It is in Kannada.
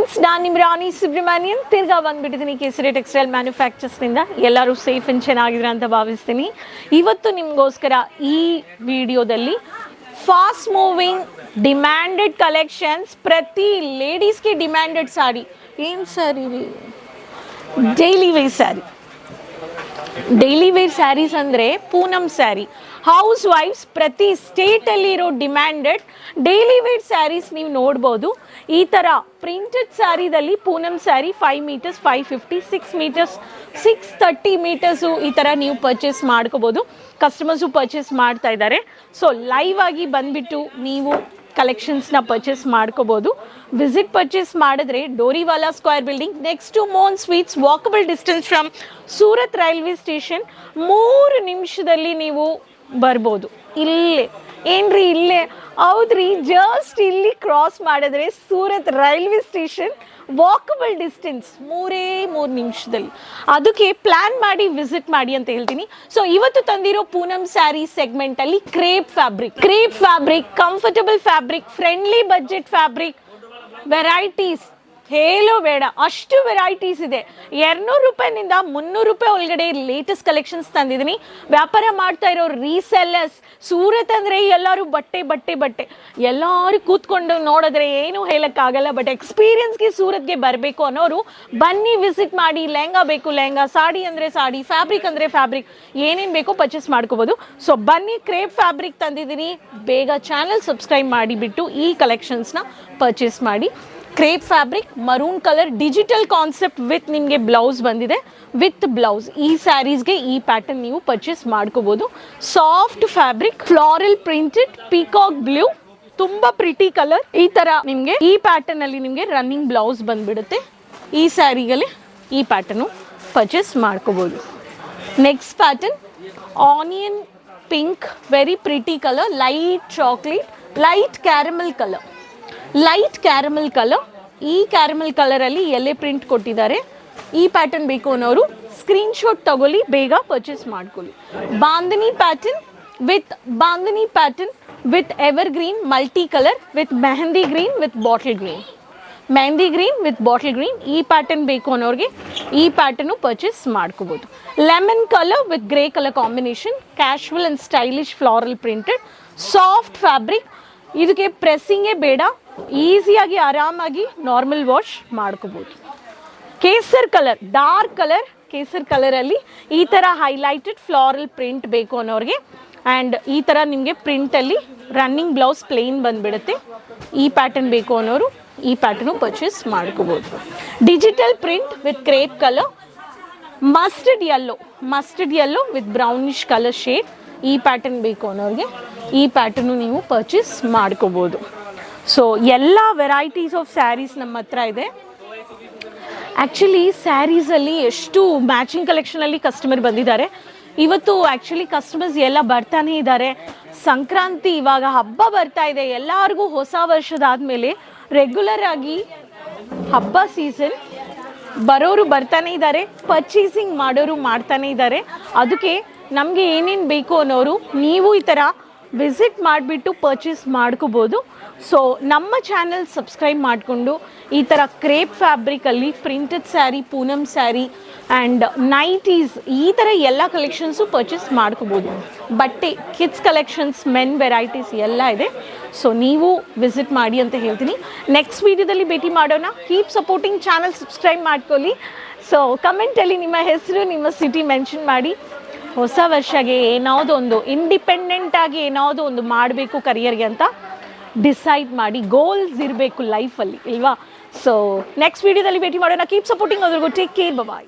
ಫ್ರೆಂಡ್ಸ್, ನಾನು ನಿಮ್ಮ ರಾಣಿ ಸುಬ್ರಹ್ಮಣ್ಯನ್ ತಿರ್ಗಾ ಬಂದುಬಿಟ್ಟಿದ್ದೀನಿ ಕೇಸರಿ ಟೆಕ್ಸ್ಟೈಲ್ ಮ್ಯಾನುಫ್ಯಾಕ್ಚರ್ಸ್ನಿಂದ. ಎಲ್ಲರೂ ಸೇಫ್ ಆ್ಯಂಡ್ ಚೆನ್ನಾಗಿದ್ರೆ ಅಂತ ಭಾವಿಸ್ತೀನಿ. ಇವತ್ತು ನಿಮಗೋಸ್ಕರ ಈ ವಿಡಿಯೋದಲ್ಲಿ ಫಾಸ್ಟ್ ಮೂವಿಂಗ್ ಡಿಮ್ಯಾಂಡೆಡ್ ಕಲೆಕ್ಷನ್ಸ್, ಪ್ರತಿ ಲೇಡೀಸ್ಗೆ ಡಿಮ್ಯಾಂಡೆಡ್ ಸಾರಿ. ಏನು ಸ್ಯಾರಿ ರೀ? Daily wear sari. Daily wear saris ಅಂದರೆ ಪೂನಮ್ ಸ್ಯಾರಿ. ಹೌಸ್ ವೈಫ್ಸ್ ಪ್ರತಿ ಸ್ಟೇಟಲ್ಲಿರೋ ಡಿಮ್ಯಾಂಡೆಡ್ ಡೈಲಿ ವೇರ್ ಸ್ಯಾರೀಸ್ ನೀವು ನೋಡ್ಬೋದು. ಈ ಥರ ಪ್ರಿಂಟೆಡ್ ಸ್ಯಾರಿದಲ್ಲಿ Poonam sari 5 metres 550, 6 metres 630 metres ಈ ಥರ ನೀವು ಪರ್ಚೇಸ್ ಮಾಡ್ಕೋಬೋದು. ಕಸ್ಟಮರ್ಸು ಪರ್ಚೇಸ್ ಮಾಡ್ತಾ ಇದ್ದಾರೆ. ಸೊ ಲೈವ್ ಆಗಿ ಬಂದುಬಿಟ್ಟು ನೀವು ಕಲೆಕ್ಷನ್ಸ್ನ ಪರ್ಚೇಸ್ ಮಾಡ್ಕೋಬೋದು. ವಿಸಿಟ್ ಪರ್ಚೇಸ್ ಮಾಡಿದ್ರೆ Doriwala square building next to ಮೋನ್ sweets, walkable distance from Surat railway station. 3 ನಿಮಿಷದಲ್ಲಿ ನೀವು ಬರ್ಬೋದು. ಇಲ್ಲೇ ಏನ್ರಿ? ಇಲ್ಲೇ ಹೌದ್ರಿ, ಜಸ್ಟ್ ಇಲ್ಲಿ ಕ್ರಾಸ್ ಮಾಡಿದ್ರೆ Surat railway station, walkable distance 3 ನಿಮಿಷದಲ್ಲಿ. ಅದಕ್ಕೆ ಪ್ಲ್ಯಾನ್ ಮಾಡಿ ವಿಸಿಟ್ ಮಾಡಿ ಅಂತ ಹೇಳ್ತೀನಿ. ಸೊ ಇವತ್ತು ತಂದಿರೋ ಪೂನಮ್ ಸ್ಯಾರಿ ಸೆಗ್ಮೆಂಟಲ್ಲಿ crepe fabric, comfortable fabric, friendly budget fabric, varieties ಹೇಳೋ ಬೇಡ, ಅಷ್ಟು ವೆರೈಟೀಸ್ ಇದೆ. 200 ರೂಪಾಯಿನಿಂದ 300 ರೂಪಾಯಿ ಒಳಗಡೆ ಲೇಟೆಸ್ಟ್ ಕಲೆಕ್ಷನ್ಸ್ ತಂದಿದ್ದೀನಿ. ವ್ಯಾಪಾರ ಮಾಡ್ತಾ ಇರೋ ರೀಸೆಲ್ಲರ್ಸ್, ಸೂರತ್ ಅಂದರೆ ಎಲ್ಲರೂ ಬಟ್ಟೆ ಎಲ್ಲರೂ ಕೂತ್ಕೊಂಡು ನೋಡಿದ್ರೆ ಏನು ಹೇಳೋಕ್ಕಾಗಲ್ಲ. ಬಟ್ ಎಕ್ಸ್ಪೀರಿಯನ್ಸ್ಗೆ ಸೂರತ್ಗೆ ಬರಬೇಕು ಅನ್ನೋರು ಬನ್ನಿ, ವಿಸಿಟ್ ಮಾಡಿ. ಲೆಹಂಗಾ ಬೇಕು ಲೆಹಂಗಾ, ಸಾಡಿ ಅಂದರೆ ಸಾಡಿ, ಫ್ಯಾಬ್ರಿಕ್ ಅಂದರೆ ಫ್ಯಾಬ್ರಿಕ್, ಏನೇನು ಬೇಕೋ ಪರ್ಚೇಸ್ ಮಾಡ್ಕೋಬೋದು. ಸೊ ಬನ್ನಿ, ಕ್ರೇಪ್ ಫ್ಯಾಬ್ರಿಕ್ ತಂದಿದ್ದೀನಿ. ಬೇಗ ಚಾನಲ್ ಸಬ್ಸ್ಕ್ರೈಬ್ ಮಾಡಿಬಿಟ್ಟು ಈ ಕಲೆಕ್ಷನ್ಸ್ನ ಪರ್ಚೇಸ್ ಮಾಡಿ. Crepe fabric, maroon colour, digital concept with ನಿಮಗೆ ಬ್ಲೌಸ್ ಬಂದಿದೆ. ವಿತ್ ಬ್ಲೌಸ್ ಈ ಸ್ಯಾರೀಸ್ಗೆ ಈ ಪ್ಯಾಟರ್ನ್ ನೀವು ಪರ್ಚೇಸ್ ಮಾಡ್ಕೋಬೋದು. Soft fabric, floral printed, peacock blue, ತುಂಬ ಪ್ರಿಟಿ ಕಲರ್. ಈ ಥರ ನಿಮಗೆ ಈ ಪ್ಯಾಟರ್ನಲ್ಲಿ ನಿಮಗೆ ರನ್ನಿಂಗ್ ಬ್ಲೌಸ್ ಬಂದುಬಿಡುತ್ತೆ. ಈ ಸ್ಯಾರಿಗಲ್ಲಿ ಈ ಪ್ಯಾಟರ್ನು ಪರ್ಚೇಸ್ ಮಾಡ್ಕೋಬೋದು. Next pattern onion pink, very pretty colour, light chocolate, light caramel colour. ಈ ಕ್ಯಾರಮಲ್ ಕಲರಲ್ಲಿ ಎಲ್ಲೇ ಪ್ರಿಂಟ್ ಕೊಟ್ಟಿದ್ದಾರೆ. ಈ ಪ್ಯಾಟರ್ನ್ ಬೇಕು ಅನ್ನೋರು ಸ್ಕ್ರೀನ್ಶಾಟ್ ತಗೊಳ್ಳಿ, ಬೇಗ ಪರ್ಚೇಸ್ ಮಾಡ್ಕೊಳ್ಳಿ. Bandhani pattern with evergreen multi colour, with mehndi green with bottle green. ಈ ಪ್ಯಾಟರ್ನ್ ಬೇಕು ಅನ್ನೋರಿಗೆ ಈ ಪ್ಯಾಟರ್ನು ಪರ್ಚೇಸ್ ಮಾಡ್ಕೋಬೋದು. Lemon colour with grey colour combination, casual and stylish floral printed, soft fabric. ಇದಕ್ಕೆ ಪ್ರೆಸ್ಸಿಂಗೇ ಬೇಡ, ಈಸಿಯಾಗಿ ಆರಾಮಾಗಿ ನಾರ್ಮಲ್ ವಾಶ್ ಮಾಡ್ಕೋಬೋದು. Kesar colour, dark colour kesar ಕಲರಲ್ಲಿ ಈ ಥರ ಹೈಲೈಟೆಡ್ ಫ್ಲಾರಲ್ ಪ್ರಿಂಟ್ ಬೇಕು ಅನ್ನೋರಿಗೆ, ಆ್ಯಂಡ್ ಈ ಥರ ನಿಮಗೆ ಪ್ರಿಂಟಲ್ಲಿ ರನ್ನಿಂಗ್ ಬ್ಲೌಸ್ ಪ್ಲೇನ್ ಬಂದುಬಿಡುತ್ತೆ. ಈ ಪ್ಯಾಟರ್ನ್ ಬೇಕು ಅನ್ನೋರು ಈ ಪ್ಯಾಟರ್ನು ಪರ್ಚೇಸ್ ಮಾಡ್ಕೋಬೋದು. Digital print with crepe colour, mustard yellow with brownish colour shade. ಈ ಪ್ಯಾಟರ್ನ್ ಬೇಕು ಅನ್ನೋರಿಗೆ ಈ ಪ್ಯಾಟರ್ನು ನೀವು ಪರ್ಚೇಸ್ ಮಾಡ್ಕೋಬೋದು. ಸೊ ಎಲ್ಲ ವೆರೈಟೀಸ್ ಆಫ್ ಸ್ಯಾರೀಸ್ ನಮ್ಮ ಹತ್ರ ಇದೆ. ಆ್ಯಕ್ಚುಲಿ ಸ್ಯಾರೀಸಲ್ಲಿ ಎಷ್ಟು ಮ್ಯಾಚಿಂಗ್ ಕಲೆಕ್ಷನಲ್ಲಿ ಕಸ್ಟಮರ್ ಬಂದಿದ್ದಾರೆ. ಇವತ್ತು ಆ್ಯಕ್ಚುಲಿ ಕಸ್ಟಮರ್ಸ್ ಎಲ್ಲ ಬರ್ತಾನೆ ಇದ್ದಾರೆ. ಸಂಕ್ರಾಂತಿ ಇವಾಗ ಹಬ್ಬ ಬರ್ತಾ ಇದೆ, ಎಲ್ಲರಿಗೂ ಹೊಸ ವರ್ಷದಾದಮೇಲೆ ರೆಗ್ಯುಲರ್ ಆಗಿ ಹಬ್ಬ ಸೀಸನ್, ಬರೋರು ಬರ್ತಾನೆ ಇದ್ದಾರೆ, ಪರ್ಚೇಸಿಂಗ್ ಮಾಡೋರು ಮಾಡ್ತಾನೆ ಇದ್ದಾರೆ. ಅದಕ್ಕೆ ನಮಗೆ ಏನೇನು ಬೇಕು ಅನ್ನೋರು ನೀವು ಈ ಥರ ವಿಸಿಟ್ ಮಾಡಿಬಿಟ್ಟು ಪರ್ಚೇಸ್ ಮಾಡ್ಕೋಬೋದು. ಸೊ ನಮ್ಮ ಚಾನಲ್ ಸಬ್ಸ್ಕ್ರೈಬ್ ಮಾಡಿಕೊಂಡು ಈ ಥರ ಕ್ರೇಪ್ ಫ್ಯಾಬ್ರಿಕಲ್ಲಿ printed sari, Poonam sari and nighties, ಈ ಥರ ಎಲ್ಲ ಕಲೆಕ್ಷನ್ಸು ಪರ್ಚೇಸ್ ಮಾಡ್ಕೋಬೋದು. ಬಟ್ಟೆ, ಕಿಡ್ಸ್ ಕಲೆಕ್ಷನ್ಸ್, ಮೆನ್ ವೆರೈಟೀಸ್ ಎಲ್ಲ ಇದೆ. ಸೊ ನೀವು ವಿಸಿಟ್ ಮಾಡಿ ಅಂತ ಹೇಳ್ತೀನಿ. ನೆಕ್ಸ್ಟ್ ವೀಡಿಯೋದಲ್ಲಿ ಭೇಟಿ ಮಾಡೋಣ. ಕೀಪ್ ಸಪೋರ್ಟಿಂಗ್ ಚಾನಲ್, ಸಬ್ಸ್ಕ್ರೈಬ್ ಮಾಡ್ಕೊಳ್ಳಿ. ಸೊ ಕಮೆಂಟಲ್ಲಿ ನಿಮ್ಮ ಹೆಸರು, ನಿಮ್ಮ ಸಿಟಿ ಮೆನ್ಷನ್ ಮಾಡಿ. ಹೊಸ ವರ್ಷಗೆ ಏನಾವುದೋ ಒಂದು ಇಂಡಿಪೆಂಡೆಂಟಾಗಿ ಏನಾವುದೋ ಒಂದು ಮಾಡಬೇಕು ಕರಿಯರ್ಗೆ ಅಂತ ಡಿಸೈಡ್ ಮಾಡಿ. ಗೋಲ್ಸ್ ಇರಬೇಕು ಲೈಫಲ್ಲಿ, ಇಲ್ವಾ? ಸೊ ನೆಕ್ಸ್ಟ್ ವೀಡಿಯೋದಲ್ಲಿ ಭೇಟಿ ಮಾಡೋಣ. Keep supporting. ಅದ್ರಿಗೂ ಟೇಕ್ ಕೇರ್, ಬಾಯ್.